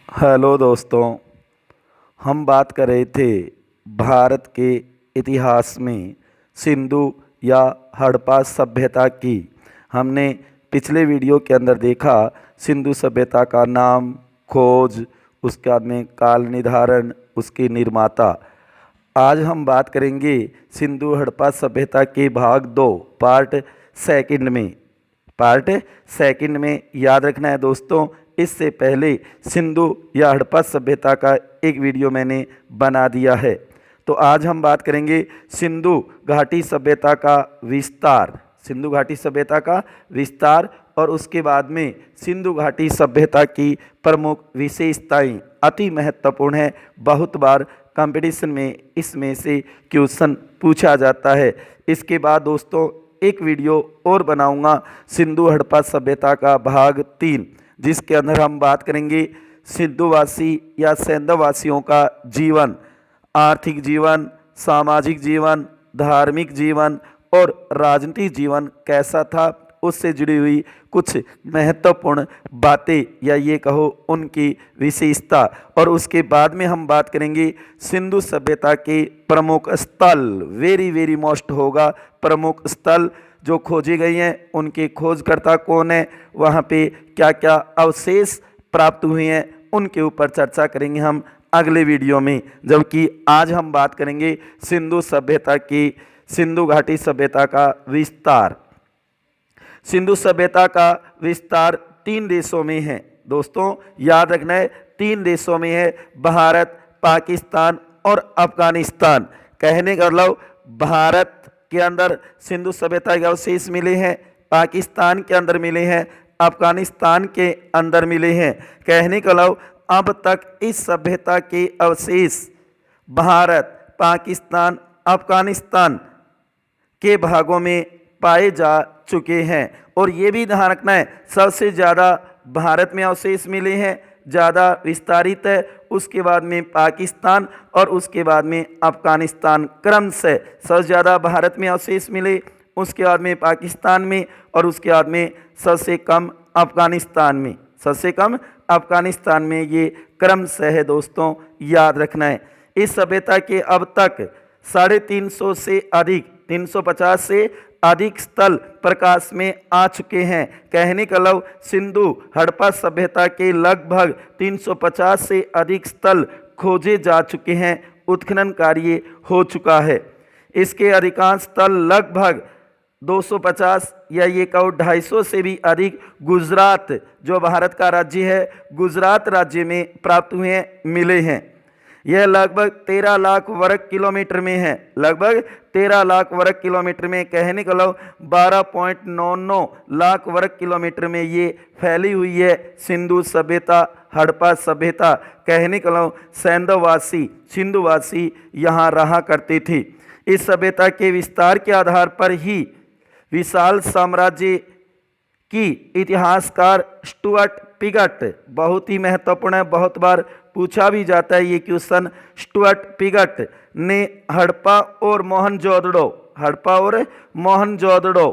Hello दोस्तों। हम बात कर रहे थे भारत के इतिहास में सिंधु या हड़प्पा सभ्यता की। हमने पिछले वीडियो के अंदर देखा सिंधु सभ्यता का नाम, खोज, उसके बाद में काल निर्धारण, उसके निर्माता। आज हम बात करेंगे सिंधु हड़प्पा सभ्यता के भाग 2 पार्ट सेकंड में। याद रखना है दोस्तों, इससे पहले सिंधु या हड़प्पा सभ्यता का एक वीडियो मैंने बना दिया है। तो आज हम बात करेंगे सिंधु घाटी सभ्यता का विस्तार, सिंधु घाटी सभ्यता का विस्तार और उसके बाद में सिंधु घाटी सभ्यता की प्रमुख विशेषताएं अति महत्वपूर्ण है। बहुत बार कंपटीशन में इसमें से क्वेश्चन पूछा जाता है। इसके बाद दोस्तों एक वीडियो और बनाऊंगा सिंधु हड़प्पा सभ्यता का भाग 3, जिसके अंदर हम बात करेंगे सिंधुवासी या सैंधववासियों का जीवन, आर्थिक जीवन, सामाजिक जीवन, धार्मिक जीवन और राजनीतिक जीवन कैसा था, उससे जुड़ी हुई कुछ महत्वपूर्ण बातें या ये कहो उनकी विशेषता। और उसके बाद में हम बात करेंगे सिंधु सभ्यता के प्रमुख स्थल, वेरी मोस्ट होगा प्रमुख स्थल जो खोजे गए हैं, उनके खोजकर्ता कौन है, वहाँ पे क्या क्या अवशेष प्राप्त हुए हैं, उनके ऊपर चर्चा करेंगे हम अगले वीडियो में। जबकि आज हम बात करेंगे सिंधु सभ्यता की, सिंधु घाटी सभ्यता का विस्तार। सिंधु सभ्यता का विस्तार 3 देशों में है दोस्तों, याद रखना है 3 देशों में है, भारत, पाकिस्तान और अफगानिस्तान। कहने का मतलब भारत के अंदर सिंधु सभ्यता के अवशेष मिले हैं, पाकिस्तान के अंदर मिले हैं, अफगानिस्तान के अंदर मिले हैं। कहने का मतलब अब तक इस सभ्यता के अवशेष भारत, पाकिस्तान, अफगानिस्तान के भागों में पाए जा चुके हैं। और ये भी ध्यान रखना है सबसे ज़्यादा भारत में अवशेष मिले हैं, ज़्यादा विस्तारित है, उसके बाद में पाकिस्तान और उसके बाद में अफगानिस्तान क्रम से सबसे ज़्यादा भारत में अवशेष मिले, उसके बाद में पाकिस्तान में और उसके बाद में सबसे कम अफगानिस्तान में, सबसे कम अफगानिस्तान में। ये क्रम से है दोस्तों, याद रखना है। इस सभ्यता के अब तक 350 से अधिक, 350 से अधिक स्थल प्रकाश में आ चुके हैं। कहने का मतलब सिंधु हड़प्पा सभ्यता के लगभग 350 से अधिक स्थल खोजे जा चुके हैं, उत्खनन कार्य हो चुका है। इसके अधिकांश स्थल लगभग 250 या ये कहो 250 से भी अधिक गुजरात, जो भारत का राज्य है, गुजरात राज्य में प्राप्त हुए हैं, मिले हैं। यह लगभग 13 लाख वर्ग किलोमीटर में है, लगभग 13 लाख वर्ग किलोमीटर में। कहने का मतलब 12.99 लाख वर्ग किलोमीटर में ये फैली हुई है सिंधु सभ्यता, हड़प्पा सभ्यता। कहने का मतलब सैंधववासी, सिंधुवासी यहाँ रहा करते थे। इस सभ्यता के विस्तार के आधार पर ही विशाल साम्राज्य की इतिहासकार स्टुअर्ट पिगट, बहुत ही महत्वपूर्ण है, बहुत बार पूछा भी जाता है ये क्वेश्चन। स्टुअर्ट पिगट ने हड़प्पा और मोहनजोदड़ो, हड़प्पा और मोहनजोदड़ो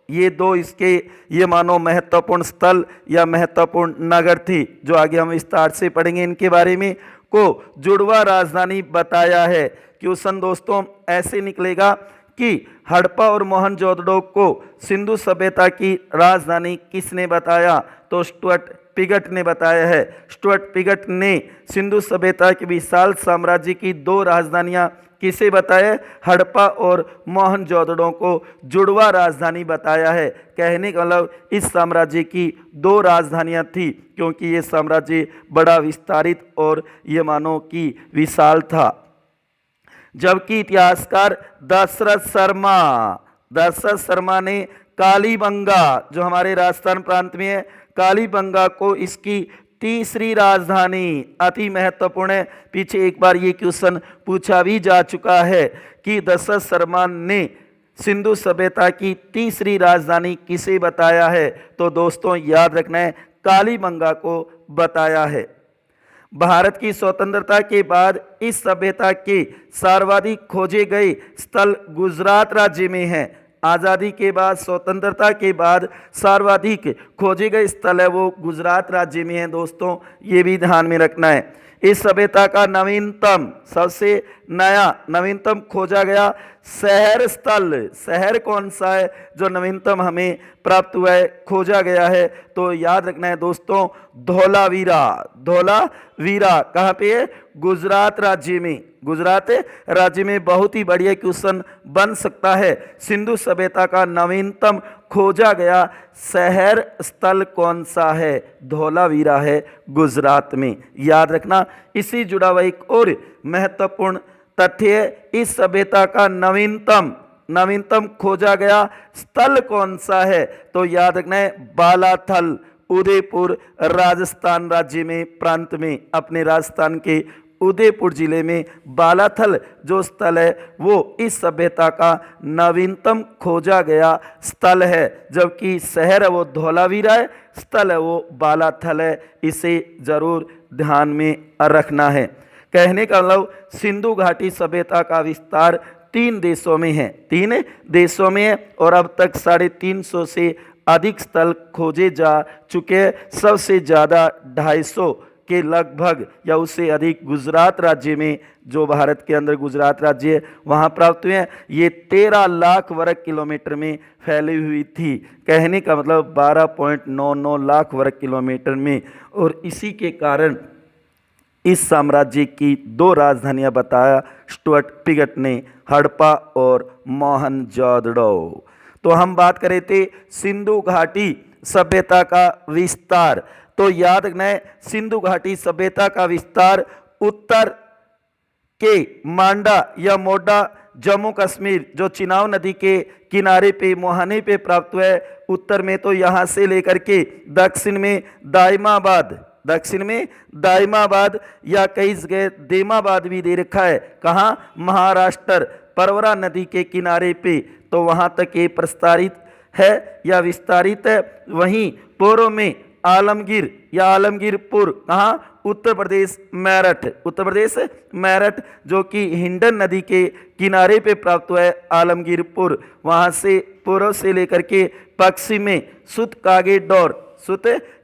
ये दो इसके ये मानो महत्वपूर्ण स्थल या महत्वपूर्ण नगर थी, जो आगे हम विस्तार से पढ़ेंगे इनके बारे में, को जुड़वा राजधानी बताया है। क्वेश्चन दोस्तों ऐसे निकलेगा कि हड़प्पा और मोहनजोदड़ो को सिंधु सभ्यता की राजधानी किसने बताया, तो स्टुअर्ट पिगट ने बताया है। स्टुअर्ट पिगट ने सिंधु सभ्यता के विशाल साम्राज्य की 2 राजधानियां किसे बताया, हड़प्पा और मोहनजोदड़ो को जुड़वा राजधानी बताया है। कहने का मतलब इस साम्राज्य की 2 राजधानियां थी, क्योंकि ये साम्राज्य बड़ा विस्तारित और ये मानो कि विशाल था। जबकि इतिहासकार दशरथ शर्मा ने कालीबंगा, जो हमारे राजस्थान प्रांत में है, कालीबंगा को इसकी तीसरी राजधानी, अति महत्वपूर्ण है, पीछे एक बार ये क्वेश्चन पूछा भी जा चुका है कि दशरथ शर्मा ने सिंधु सभ्यता की तीसरी राजधानी किसे बताया है, तो दोस्तों याद रखना है कालीबंगा को बताया है। भारत की स्वतंत्रता के बाद इस सभ्यता के सर्वाधिक खोजे गए स्थल गुजरात राज्य में हैं, आज़ादी के बाद, स्वतंत्रता के बाद सर्वाधिक खोजे गए स्थल है वो गुजरात राज्य में है दोस्तों, ये भी ध्यान में रखना है। इस सभ्यता का नवीनतम, सबसे नया नवीनतम खोजा गया शहर स्थल, शहर कौन सा है जो नवीनतम हमें प्राप्त हुआ है, खोजा गया है, तो याद रखना है दोस्तों धौलावीरा। धौलावीरा कहाँ पे है? गुजरात राज्य में। गुजरात राज्य में बहुत ही बढ़िया क्वेश्चन बन सकता है। सिंधु सभ्यता का नवीनतम खोजा गया शहर स्थल कौन सा है? धौलावीरा है गुजरात में, याद रखना। इसी जुड़ा हुआ एक और महत्वपूर्ण तथ्य है, इस सभ्यता का नवीनतम खोजा गया स्थल कौन सा है? तो याद रखना है बालाथल, उदयपुर राजस्थान राज्य में, प्रांत में, अपने राजस्थान के उदयपुर जिले में बालाथल जो स्थल है वो इस सभ्यता का नवीनतम खोजा गया स्थल है, जबकि शहर है वो धौलावीरा है, स्थल है वो बालाथल है। इसे जरूर ध्यान में रखना है। कहने का मतलब सिंधु घाटी सभ्यता का विस्तार 3 देशों में है, 3 देशों में है, और अब तक 350 से अधिक स्थल खोजे जा चुके हैं। सबसे ज़्यादा 250 के लगभग या उससे अधिक गुजरात राज्य में, जो भारत के अंदर गुजरात राज्य है वहाँ प्राप्त हुए हैं। ये 13 लाख वर्ग किलोमीटर में फैली हुई थी, कहने का मतलब 12.99 लाख वर्ग किलोमीटर में। और इसी के कारण इस साम्राज्य की 2 राजधानियां बताया स्टुअर्ट पिगट ने, हड़प्पा और मोहनजोदड़ो। तो हम बात कर रहे थे सिंधु घाटी सभ्यता का विस्तार, तो याद रखना है सिंधु घाटी सभ्यता का विस्तार उत्तर के मांडा या मोडा जम्मू कश्मीर जो चिनाब नदी के किनारे पे मुहाने पे प्राप्त हुआ है। उत्तर में तो यहाँ से लेकर के दक्षिण में दाइमाबाद या कई जगह देमाबाद भी दे रखा है। कहाँ? महाराष्ट्र, परवरा नदी के किनारे पे, तो वहाँ तक ये प्रस्तारित है या विस्तारित है। वहीं पूर्व में आलमगीर या आलमगीरपुर, कहाँ? उत्तर प्रदेश मेरठ जो कि हिंडन नदी के किनारे पे प्राप्त हुआ है आलमगीरपुर। वहाँ से पूर्व से लेकर के पश्चिम में सुत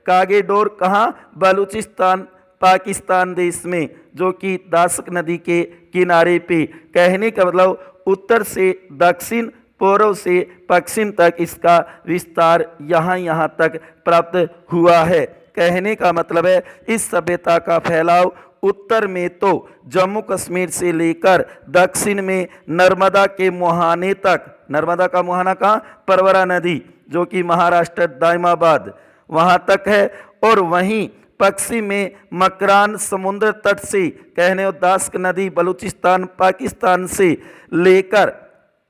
कागेडोर, कहाँ? बलूचिस्तान पाकिस्तान देश में, जो कि दासक नदी के किनारे पे। कहने का मतलब उत्तर से दक्षिण, पूर्व से पश्चिम तक इसका विस्तार यहाँ तक प्राप्त हुआ है। कहने का मतलब है इस सभ्यता का फैलाव उत्तर में तो जम्मू कश्मीर से लेकर दक्षिण में नर्मदा के मुहाने तक, नर्मदा का मुहाना कहाँ? परवरा नदी जो कि महाराष्ट्र दाइमाबाद वहाँ तक है। और वहीं पश्चिम में मकरान समुद्र तट से, कहने दासक नदी बलूचिस्तान पाकिस्तान से लेकर,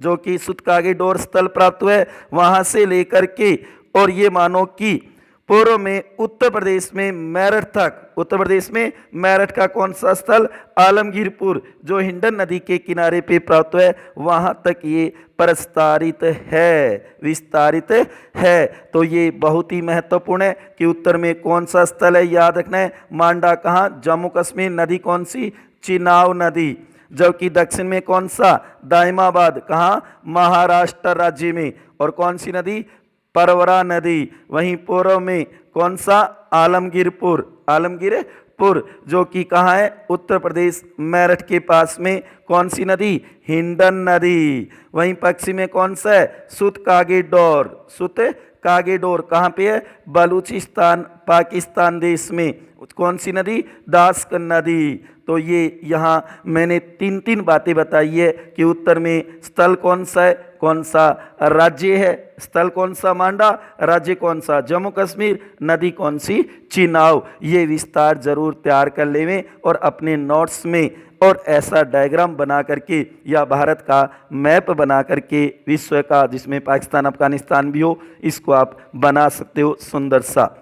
जो कि सुतकागेडोर स्थल प्राप्त हुए वहाँ से लेकर के, और ये मानो कि पूर्व में उत्तर प्रदेश में मेरठ का कौन सा स्थल? आलमगीरपुर जो हिंडन नदी के किनारे पे प्राप्त है, वहाँ तक ये प्रस्तारित है, विस्तारित है। तो ये बहुत ही महत्वपूर्ण है कि उत्तर में कौन सा स्थल है, याद रखना है मांडा, कहाँ? जम्मू कश्मीर। नदी कौन सी? चिनाब नदी। जबकि दक्षिण में कौन सा? दाइमाबाद, कहाँ? महाराष्ट्र राज्य में। और कौन सी नदी? परवरा नदी। वहीं पूर्व में कौन सा? आलमगीरपुर जो कि कहाँ है? उत्तर प्रदेश मेरठ के पास में। कौन सी नदी? हिंडन नदी। वहीं पश्चिम में कौन सा है? सुत कागेडोर कहाँ पे है? बलूचिस्तान पाकिस्तान देश में। कौन सी नदी? दासक नदी। तो ये यहाँ मैंने 3 बातें बताई है कि उत्तर में स्थल कौन सा है, कौन सा राज्य है, स्थल कौन सा? मांडा, राज्य कौन सा? जम्मू कश्मीर, नदी कौन सी? चिनाब। ये विस्तार जरूर तैयार कर लेवें और अपने नोट्स में, और ऐसा डायग्राम बना करके या भारत का मैप बना करके विश्व का, जिसमें पाकिस्तान अफगानिस्तान भी हो, इसको आप बना सकते हो सुंदर सा।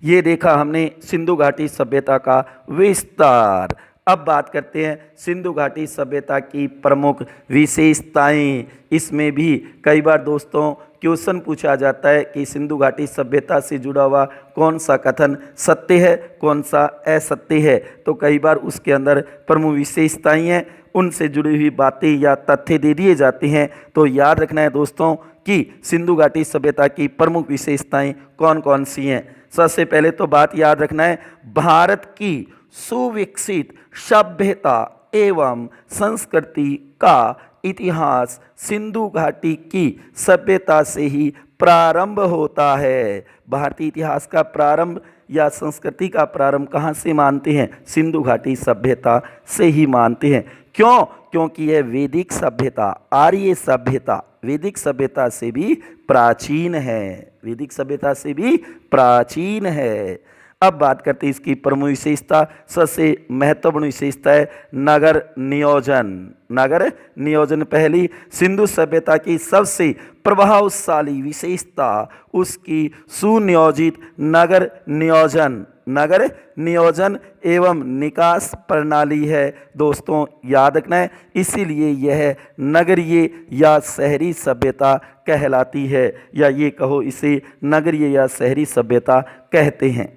ये देखा हमने सिंधु घाटी सभ्यता का विस्तार। अब बात करते हैं सिंधु घाटी सभ्यता की प्रमुख विशेषताएं। इसमें भी कई बार दोस्तों क्वेश्चन पूछा जाता है कि सिंधु घाटी सभ्यता से जुड़ा हुआ कौन सा कथन सत्य है, कौन सा असत्य है। तो कई बार उसके अंदर प्रमुख विशेषताएं हैं, उनसे जुड़ी हुई बातें या तथ्य दे दिए जाते हैं। तो याद रखना है दोस्तों कि सिंधु घाटी सभ्यता की प्रमुख विशेषताएं कौन कौन सी हैं। सबसे पहले तो बात याद रखना है, भारत की सुविकसित सभ्यता एवं संस्कृति का इतिहास सिंधु घाटी की सभ्यता से ही प्रारंभ होता है। भारतीय इतिहास का प्रारंभ या संस्कृति का प्रारंभ कहाँ से मानते हैं? सिंधु घाटी सभ्यता से ही मानते हैं। क्यों? क्योंकि यह वैदिक सभ्यता, आर्य सभ्यता वैदिक सभ्यता से भी प्राचीन है, वैदिक सभ्यता से भी प्राचीन है। अब बात करते हैं इसकी प्रमुख विशेषता। सबसे महत्वपूर्ण विशेषता है नगर नियोजन। नगर नियोजन पहली सिंधु सभ्यता की सबसे प्रभावशाली विशेषता उसकी सुनियोजित नगर नियोजन, नगर नियोजन एवं निकास प्रणाली है। दोस्तों याद रखना है, इसीलिए यह नगरीय या शहरी सभ्यता कहलाती है, या ये कहो इसे नगरीय या शहरी सभ्यता कहते हैं।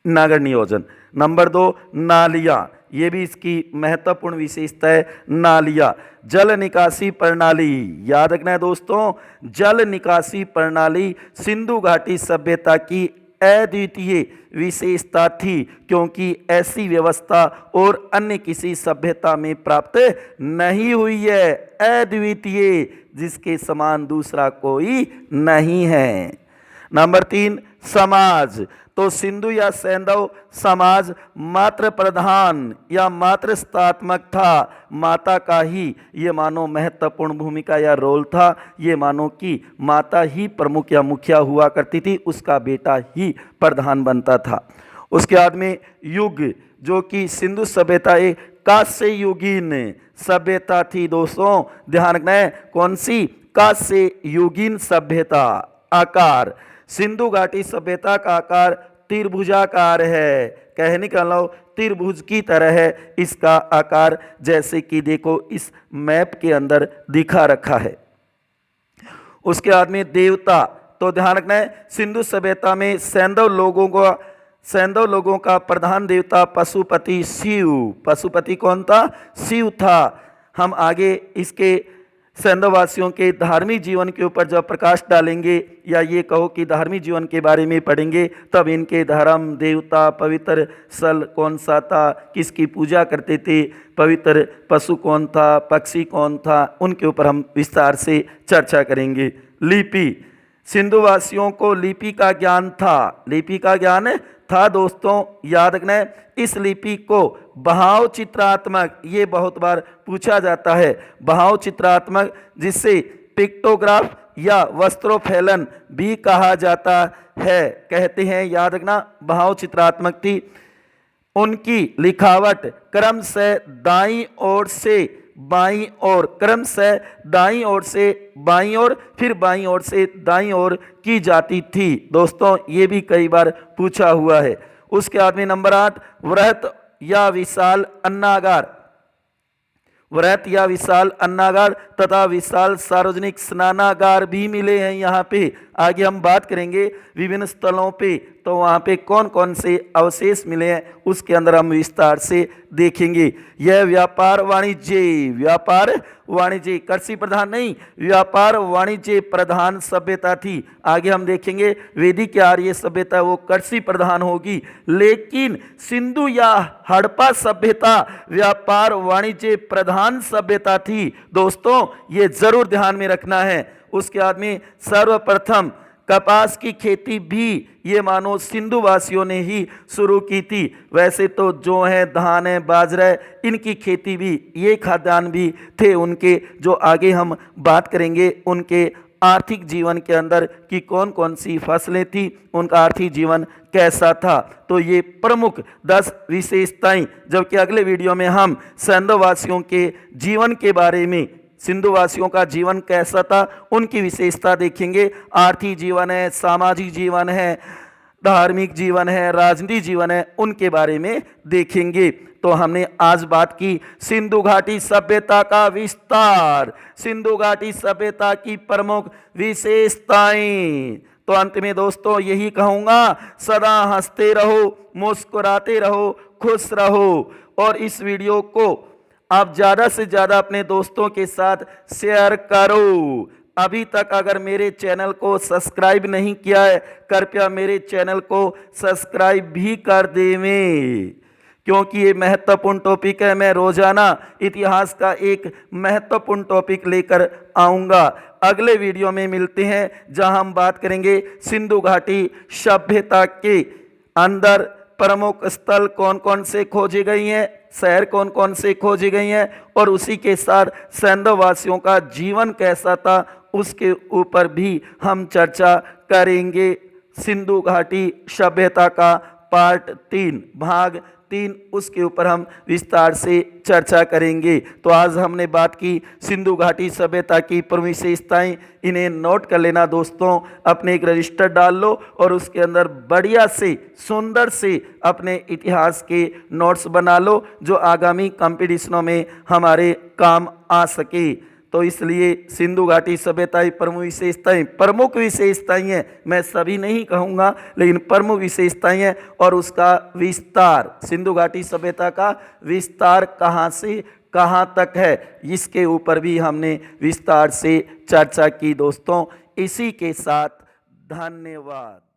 नगर नियोजन। नंबर 2 नालियाँ, ये भी इसकी महत्वपूर्ण विशेषता है। नालियाँ, जल निकासी प्रणाली। याद रखना है दोस्तों, जल निकासी प्रणाली सिंधु घाटी सभ्यता की अद्वितीय विशेषता थी, क्योंकि ऐसी व्यवस्था और अन्य किसी सभ्यता में प्राप्त नहीं हुई है। अद्वितीय, जिसके समान दूसरा कोई नहीं है। नंबर 3 समाज। तो सिंधु या सैंधव समाज मात्र प्रधान या मात्र स्थात्मक था। माता का ही ये मानो महत्वपूर्ण भूमिका या रोल था। ये मानो कि माता ही प्रमुख या मुखिया हुआ करती थी, उसका बेटा ही प्रधान बनता था। उसके बाद में युग, जो कि सिंधु सभ्यता एक कांस्य युगीन सभ्यता थी। दोस्तों ध्यान रखना है, कौन सी? कांस्य युगीन सभ्यता। आकार, सिंधु घाटी सभ्यता का आकार त्रिभुजाकार है। कह निकालो त्रिभुज की तरह है इसका आकार, जैसे कि देखो इस मैप के अंदर दिखा रखा है। उसके बाद में देवता, तो ध्यान रखना है सिंधु सभ्यता में सैंधव लोगों का प्रधान देवता पशुपति शिव। पशुपति कौन था? शिव था। हम आगे इसके सैंधववासियों के धार्मिक जीवन के ऊपर जब प्रकाश डालेंगे, या ये कहो कि धार्मिक जीवन के बारे में पढ़ेंगे, तब इनके धर्म, देवता, पवित्र स्थल कौन सा था, किसकी पूजा करते थे, पवित्र पशु कौन था, पक्षी कौन था, उनके ऊपर हम विस्तार से चर्चा करेंगे। लिपि, सिंधुवासियों को लिपि का ज्ञान था। लिपि का ज्ञान था दोस्तों, याद रखना है। इस लिपि को भाव चित्रात्मक, ये बहुत बार पूछा जाता है, भाव चित्रात्मक, जिससे पिक्टोग्राफ या वस्त्रोफेलन भी कहा जाता है, कहते हैं। याद रखना, भाव चित्रात्मक थी। उनकी लिखावट क्रम से दाईं ओर से बाईं ओर, क्रम से दाईं ओर से बाईं ओर, फिर बाईं ओर से दाईं ओर की जाती थी। दोस्तों ये भी कई बार पूछा हुआ है। उसके बाद में नंबर 8 वृहत या विशाल अन्नागार। वृहत या विशाल अन्नागार तथा विशाल सार्वजनिक स्नानागार भी मिले हैं यहाँ पे। आगे हम बात करेंगे विभिन्न स्थलों पे, तो वहाँ पे कौन कौन से अवशेष मिले हैं उसके अंदर हम विस्तार से देखेंगे। यह व्यापार वाणिज्य कृषि प्रधान नहीं, व्यापार वाणिज्य प्रधान सभ्यता थी। आगे हम देखेंगे वैदिक या आर्य सभ्यता वो कृषि प्रधान होगी, लेकिन सिंधु या हड़प्पा सभ्यता व्यापार वाणिज्य प्रधान सभ्यता थी। दोस्तों ये जरूर ध्यान में रखना है। उसके बाद में सर्वप्रथम कपास की खेती भी ये मानो सिंधु वासियों ने ही शुरू की थी। वैसे तो जो है धान है, बाजरा है, इनकी खेती भी, ये खाद्यान्न भी थे उनके, जो आगे हम बात करेंगे उनके आर्थिक जीवन के अंदर कि कौन कौन सी फसलें थी, उनका आर्थिक जीवन कैसा था। तो ये प्रमुख 10 विशेषताएं, जबकि अगले वीडियो में हम सैंधववासियों के जीवन के बारे में, सिंधुवासियों का जीवन कैसा था उनकी विशेषता देखेंगे। आर्थिक जीवन है, सामाजिक जीवन है, धार्मिक जीवन है, राजनीतिक जीवन है, उनके बारे में देखेंगे। तो हमने आज बात की सिंधु घाटी सभ्यता का विस्तार, सिंधु घाटी सभ्यता की प्रमुख विशेषताएं। तो अंत में दोस्तों यही कहूँगा, सदा हंसते रहो, मुस्कुराते रहो, खुश रहो और इस वीडियो को आप ज़्यादा से ज़्यादा अपने दोस्तों के साथ शेयर करो। अभी तक अगर मेरे चैनल को सब्सक्राइब नहीं किया है, कृपया मेरे चैनल को सब्सक्राइब भी कर देवें, क्योंकि ये महत्वपूर्ण टॉपिक है। मैं रोजाना इतिहास का एक महत्वपूर्ण टॉपिक लेकर आऊँगा। अगले वीडियो में मिलते हैं, जहां हम बात करेंगे सिंधु घाटी सभ्यता के अंदर प्रमुख स्थल कौन कौन से खोजी गई हैं, शहर कौन कौन से खोजी गई हैं और उसी के साथ सिंधु वासियों का जीवन कैसा था, उसके ऊपर भी हम चर्चा करेंगे। सिंधु घाटी सभ्यता का पार्ट 3 भाग 3, उसके ऊपर हम विस्तार से चर्चा करेंगे। तो आज हमने बात की सिंधु घाटी सभ्यता की प्रमुख विशेषताएं, इन्हें नोट कर लेना दोस्तों, अपने एक रजिस्टर डाल लो और उसके अंदर बढ़िया से सुंदर से अपने इतिहास के नोट्स बना लो, जो आगामी कंपटीशनों में हमारे काम आ सके। तो इसलिए सिंधु घाटी सभ्यता प्रमुख विशेषताएं हैं, मैं सभी नहीं कहूँगा, लेकिन प्रमुख विशेषताएं हैं और उसका विस्तार, सिंधु घाटी सभ्यता का विस्तार कहाँ से कहाँ तक है, इसके ऊपर भी हमने विस्तार से चर्चा की दोस्तों। इसी के साथ धन्यवाद।